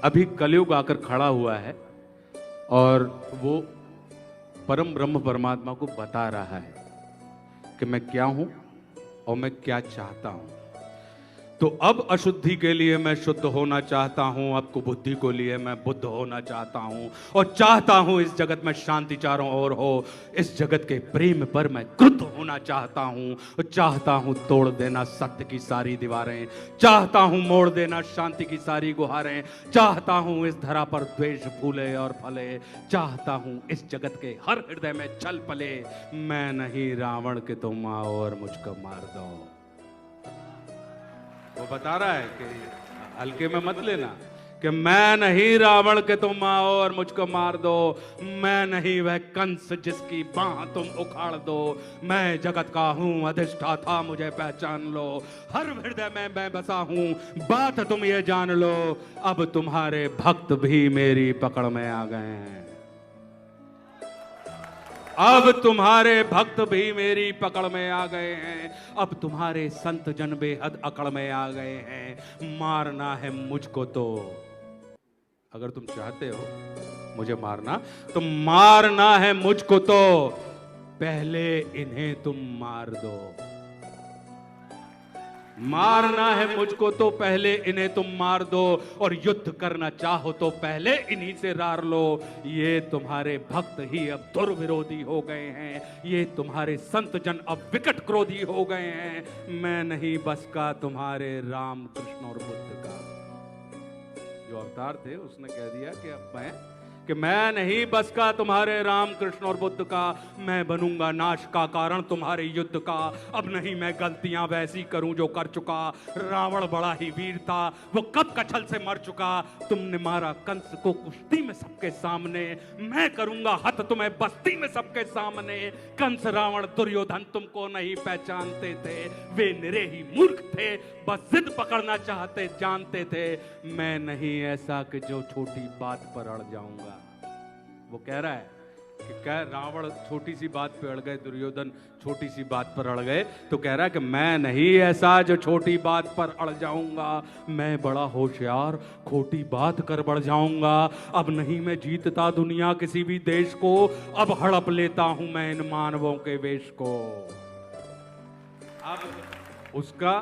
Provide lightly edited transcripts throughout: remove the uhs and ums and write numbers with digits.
अभी कलयुग आकर खड़ा हुआ है और वो परम ब्रह्म परमात्मा को बता रहा है कि मैं क्या हूं और मैं क्या चाहता हूं। तो अब अशुद्धि के लिए मैं शुद्ध होना चाहता हूं, अब कुबुद्धि को लिए मैं बुद्ध होना चाहता हूं और चाहता हूं इस जगत में शांति चारों ओर हो। इस जगत के प्रेम पर मैं क्रुद्ध होना चाहता हूं और चाहता हूं तोड़ देना सत्य की सारी दीवारें, चाहता हूं मोड़ देना शांति की सारी गुहारें, चाहता हूं इस धरा पर द्वेष फूले और फले, चाहता हूं इस जगत के हर हृदय में छल पले। मैं नहीं रावण के तुम आओ और मुझको मार दो। वो बता रहा है कि हल्के में मत लेना कि मैं नहीं रावण के तुम आओ और मुझको मार दो, मैं नहीं वह कंस जिसकी बाह तुम उखाड़ दो, मैं जगत का हूं अधिष्ठाता मुझे पहचान लो, हर हृदय में मैं बसा हूं बात तुम ये जान लो, अब तुम्हारे भक्त भी मेरी पकड़ में आ गए हैं, अब तुम्हारे भक्त भी मेरी पकड़ में आ गए हैं, अब तुम्हारे संत जन बेहद अकड़ में आ गए हैं। मारना है मुझको तो, अगर तुम चाहते हो मुझे मारना तो मारना है मुझको तो पहले इन्हें तुम मार दो, मारना है मुझको तो पहले इन्हें तुम मार दो, और युद्ध करना चाहो तो पहले इन्हीं से रार लो। ये तुम्हारे भक्त ही अब दुर्विरोधी हो गए हैं, ये तुम्हारे संत जन अब विकट क्रोधी हो गए हैं। मैं नहीं बस का तुम्हारे राम कृष्ण और बुद्ध का। जो अवतार थे उसने कह दिया कि अब मैं नहीं बस का तुम्हारे राम कृष्ण और बुद्ध का, मैं बनूंगा नाश का कारण तुम्हारे युद्ध का। अब नहीं मैं गलतियां वैसी करूं जो कर चुका, रावण बड़ा ही वीर था वो कब कछल से मर चुका, तुमने मारा कंस को कुश्ती में सबके सामने, मैं करूंगा हत तुम्हें बस्ती में सबके सामने। कंस रावण दुर्योधन तुमको नहीं पहचानते थे, वे निरे ही मूर्ख थे, बस जिद पकड़ना चाहते जानते थे। मैं नहीं ऐसा कि जो छोटी बात पर अड़ जाऊंगा। वो कह रहा है कि क्या रावण छोटी सी बात पे अड़ गए, दुर्योधन छोटी सी बात पर अड़ गए, तो कह रहा है कि मैं नहीं ऐसा जो छोटी बात पर अड़ जाऊंगा, मैं बड़ा होशियार खोटी बात कर बढ़ जाऊंगा। अब नहीं मैं जीतता दुनिया किसी भी देश को, अब हड़प लेता हूं मैं इन मानवों के वेश को। अब उसका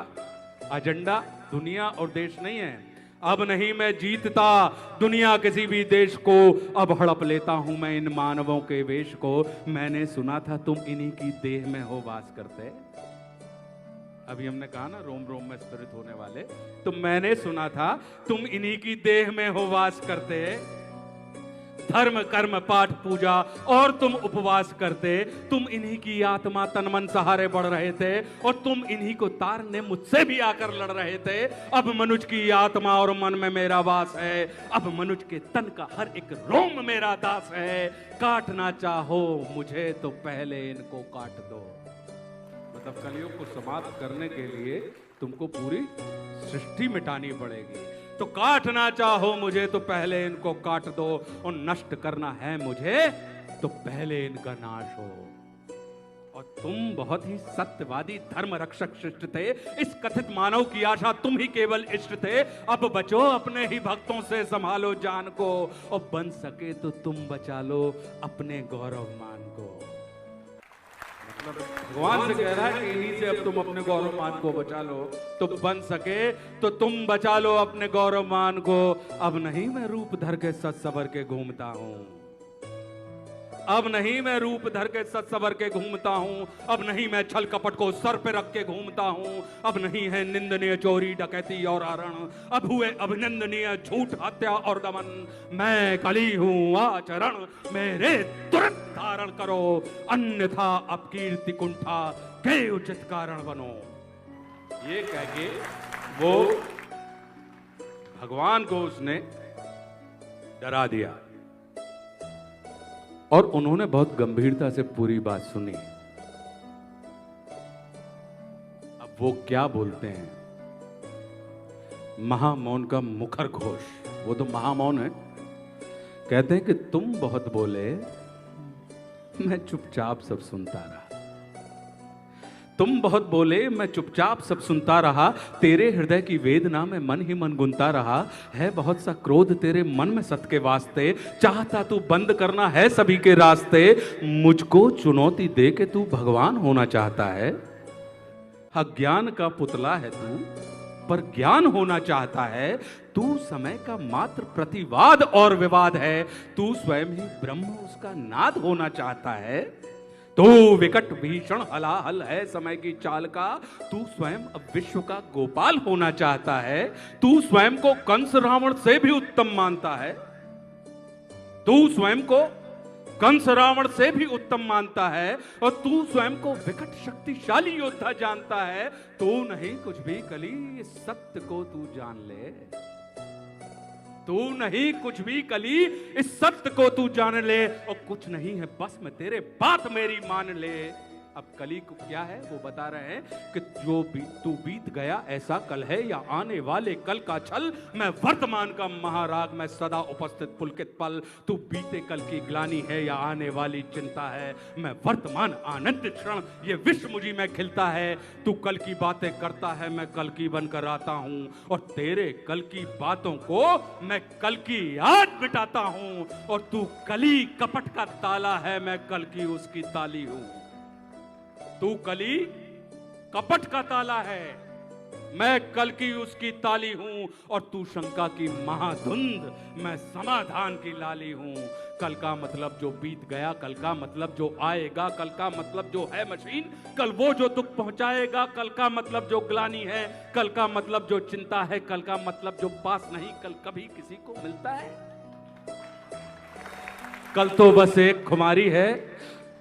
एजेंडा दुनिया और देश नहीं है, अब नहीं मैं जीतता दुनिया किसी भी देश को, अब हड़प लेता हूं मैं इन मानवों के वेश को। मैंने सुना था तुम इन्हीं की देह में हो वास करते, अभी हमने कहा ना रोम रोम में स्पिरिट होने वाले, तो मैंने सुना था तुम इन्हीं की देह में हो वास करते, धर्म कर्म पाठ पूजा और तुम उपवास करते, तुम इन्हीं की आत्मा तन मन सहारे बढ़ रहे थे, और तुम इन्हीं को तारने मुझसे भी आकर लड़ रहे थे। अब मनुष्य की आत्मा और मन में मेरा वास है, अब मनुष्य के तन का हर एक रोम मेरा दास है, काटना चाहो मुझे तो पहले इनको काट दो। मतलब कलयुग को समाप्त करने के लिए तुमको पूरी सृष्टि मिटानी पड़ेगी, तो काटना चाहो मुझे तो पहले इनको काट दो, और नष्ट करना है मुझे तो पहले इनका नाश हो। और तुम बहुत ही सत्यवादी धर्म रक्षक शिष्ट थे, इस कथित मानव की आशा तुम ही केवल इष्ट थे। अब बचो अपने ही भक्तों से, संभालो जान को, और बन सके तो तुम बचा लो अपने गौरव मान को। भगवान से कह रहा है कि इन्हीं से अब तुम अपने गौरव मान को बचा लो, तो बन सके तो तुम बचा लो अपने गौरव मान को। अब नहीं मैं रूप धर के सज सवर के घूमता हूं, अब नहीं मैं रूप धर के सज सवर के घूमता हूं, अब नहीं मैं छल कपट को सर पे रख के घूमता हूं, अब नहीं है निंदनीय चोरी डकैती और हरण, अब हुए अभिनंदनीय झूठ हत्या और दमन। मैं कली हूं आचरण मेरे तुरंत धारण करो, अन्यथा अपकीर्ति कुंठा के उचित कारण बनो। ये कह के वो भगवान को उसने डरा दिया, और उन्होंने बहुत गंभीरता से पूरी बात सुनी। अब वो क्या बोलते हैं, महामौन का मुखर घोष, वो तो महामौन है। कहते हैं कि तुम बहुत बोले, मैं चुपचाप सब सुनता रहा, तुम बहुत बोले, मैं चुपचाप सब सुनता रहा। तेरे हृदय की वेदना में मन ही मन गुनता रहा। है बहुत सा क्रोध तेरे मन में सत के वास्ते, चाहता तू बंद करना है सभी के रास्ते। मुझको चुनौती दे के तू भगवान होना चाहता है। अज्ञान का पुतला है तू, पर ज्ञान होना चाहता है। तू समय का मात्र प्रतिवाद और विवाद है। तू स्वयं ही ब्रह्म उसका नाद होना चाहता है। तू विकट भीषण हलाहल है समय की चाल का। तू स्वयं अब विश्व का गोपाल होना चाहता है। तू स्वयं को कंस रावण से भी उत्तम मानता है। तू स्वयं को कंस रावण से भी उत्तम मानता है और तू स्वयं को विकट शक्तिशाली योद्धा जानता है। तू नहीं कुछ भी कली, इस सत्य को तू जान ले। तू नहीं कुछ भी कली, इस सत्य को तू जान ले। और कुछ नहीं है बस में तेरे बात मेरी मान ले। अब कली को क्या है वो बता रहे हैं कि जो तू बीत गया ऐसा कल है या आने वाले कल का छल। मैं वर्तमान का महाराग, मैं सदा उपस्थित पुलकित पल। तू बीते कल की ग्लानि है या आने वाली चिंता है। मैं वर्तमान आनंदित क्षण, ये विश्व मुझी में खिलता है। तू कल की बातें करता है, मैं कल की बनकर आता हूं। और तेरे कल की बातों को मैं कल की आज मिटाता हूं। और तू कली कपट का ताला है, मैं कल की उसकी ताली हूं। तू कली कपट का ताला है, मैं कल की उसकी ताली हूं। और तू शंका की महाधुंध, मैं समाधान की लाली हूं। कल का मतलब जो बीत गया, कल का मतलब जो आएगा, कल का मतलब जो है मशीन, कल वो जो दुख पहुंचाएगा, कल का मतलब जो ग्लानि है, कल का मतलब जो चिंता है, कल का मतलब जो पास नहीं कल कभी किसी को मिलता है। कल तो बस एक खुमारी है,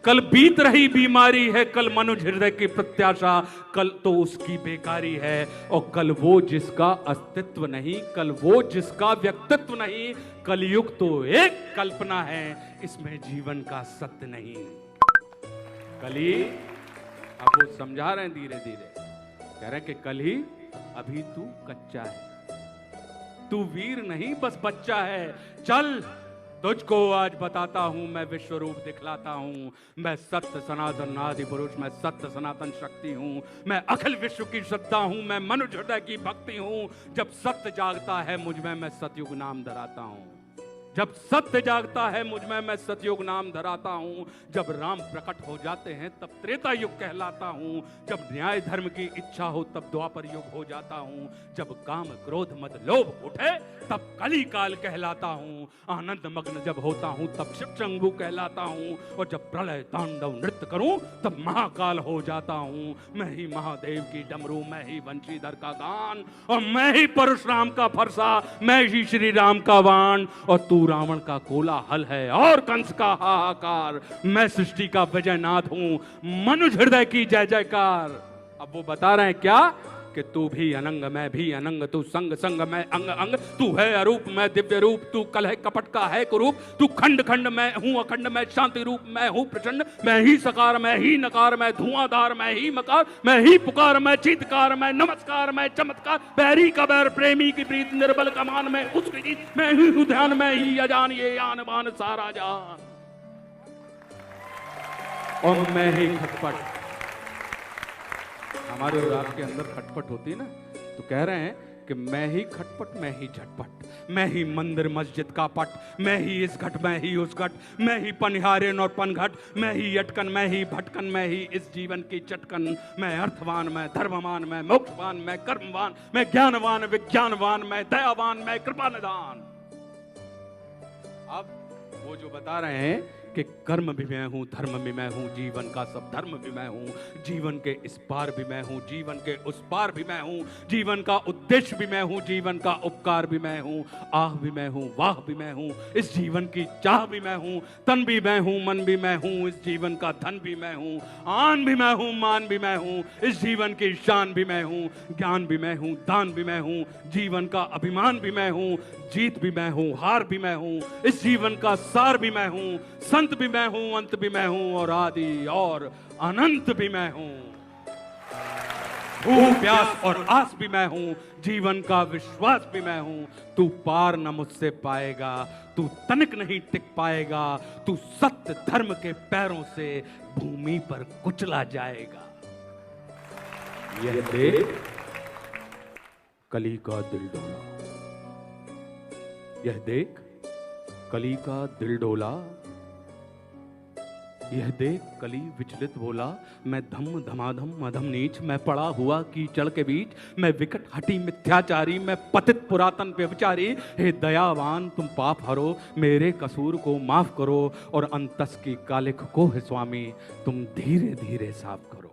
कल बीत रही बीमारी है, कल मनुष्य हृदय की प्रत्याशा, कल तो उसकी बेकारी है। और कल वो जिसका अस्तित्व नहीं, कल वो जिसका व्यक्तित्व नहीं। कलयुग तो एक कल्पना है, इसमें जीवन का सत्य नहीं। कली अब वो समझा रहे हैं धीरे धीरे, कह रहे हैं कि कल ही अभी तू कच्चा है, तू वीर नहीं बस बच्चा है। चल तुझको आज बताता हूं, मैं विश्व रूप दिखलाता हूं। मैं सत्य सनातन आदि पुरुष, मैं सत्य सनातन शक्ति हूं। मैं अखिल विश्व की श्रद्धा हूं, मैं मनुष्य हृदय की भक्ति हूं। जब सत्य जागता है मुझ में, मैं सतयुग नाम धराता हूं। जब सत्य जागता है मुझ में, मैं सतयुग नाम धराता हूं। जब राम प्रकट हो जाते हैं तब त्रेता युग कहलाता हूं। जब न्याय धर्म की इच्छा हो तब द्वापर युग हो जाता हूं। जब काम क्रोध मद लोभ उठे तब कली काल कहलाता हूं। आनंद मग्न जब होता हूं तब शिव शंभु कहलाता हूं। और जब प्रलय तांडव नृत्य करूं तब महाकाल हो जाता हूं। मैं ही महादेव की डमरू, मैं ही वंशीधर का गान, और मैं ही परशुराम का फरसा, मैं ही श्री राम का वाण। और तू रावण का कोलाहल है और कंस का हाहाकार। मैं सृष्टि का विजयनाथ हूं, मनुष्य हृदय की जय जयकार। अब वो बता रहे हैं क्या कि तू भी अनंग मैं भी अनंग, तू संग संग मैं अंग अंग। तू है अरूप मैं दिव्य रूप, तू कल है कपट का है कुरूप। तू खंड खंड मैं हूं अखंड, मैं शांति रूप मैं हूं प्रचंड। मैं ही सकार मैं ही नकार, मैं धुआंधार मैं ही मकार। मैं ही पुकार मैं चीतकार, मैं नमस्कार मैं चमत्कार। बैरी का बैर प्रेमी की प्रीत, निर्बल का मान मैं उसकी जीत। मैं ही हूं ध्यान मैं ही अजान, ये आन बान सारा जान। और मैं ही खटपट, हमारे और आपके अंदर खटपट होती है ना, तो कह रहे हैं कि मैं ही खटपट मैं ही झटपट। मैं ही मंदिर मस्जिद का पट, मैं ही इस घट मैं ही उस घट। मैं ही पनिहारिन और पनघट, मैं ही अटकन मैं ही भटकन। मैं ही इस जीवन की चटकन। मैं अर्थवान मैं धर्मवान, मैं मोक्षवान मैं कर्मवान। मैं ज्ञानवान विज्ञानवान, मैं दयावान मैं कृपा निदान। अब वो जो बता रहे हैं कि कर्म भी मैं हूं, धर्म भी मैं हूं, जीवन का सब धर्म भी मैं हूं। जीवन के इस पार भी मैं हूं, जीवन के उस पार भी मैं हूं। जीवन का उद्देश्य भी मैं हूं, जीवन का उपकार भी मैं हूं। आह भी मैं हूं, वाह भी मैं हूं, इस जीवन की चाह भी मैं हूं। तन भी मैं हूं, मन भी मैं हूं, इस जीवन का धन भी मैं हूं। आन भी मैं हूं, मान भी मैं हूं, इस जीवन की शान भी मैं हूं। ज्ञान भी मैं हूं, दान भी मैं हूं, जीवन का अभिमान भी मैं हूं। जीत भी मैं हूं, हार भी मैं हूं, इस जीवन का सार भी मैं हूं। संत भी मैं हूं, अंत भी मैं हूं, और आदि और अनंत भी मैं हूं। भूख प्यास और आस भी मैं हूं, जीवन का विश्वास भी मैं हूं। तू पार न मुझसे पाएगा, तू तनिक नहीं टिक पाएगा। तू सत्य धर्म के पैरों से भूमि पर कुचला जाएगा। यह देख कली का दिल डोला, यह देख कली का दिल डोला, यह देख कली विचलित बोला। मैं धम्म धमाधम मधम नीच, मैं पड़ा हुआ कीचड़ के बीच, मैं विकट हटी मिथ्याचारी, मैं पतित पुरातन व्यभिचारी। हे दयावान तुम पाप हरो, मेरे कसूर को माफ करो, और अंतस की कालिख को है स्वामी तुम धीरे धीरे साफ करो।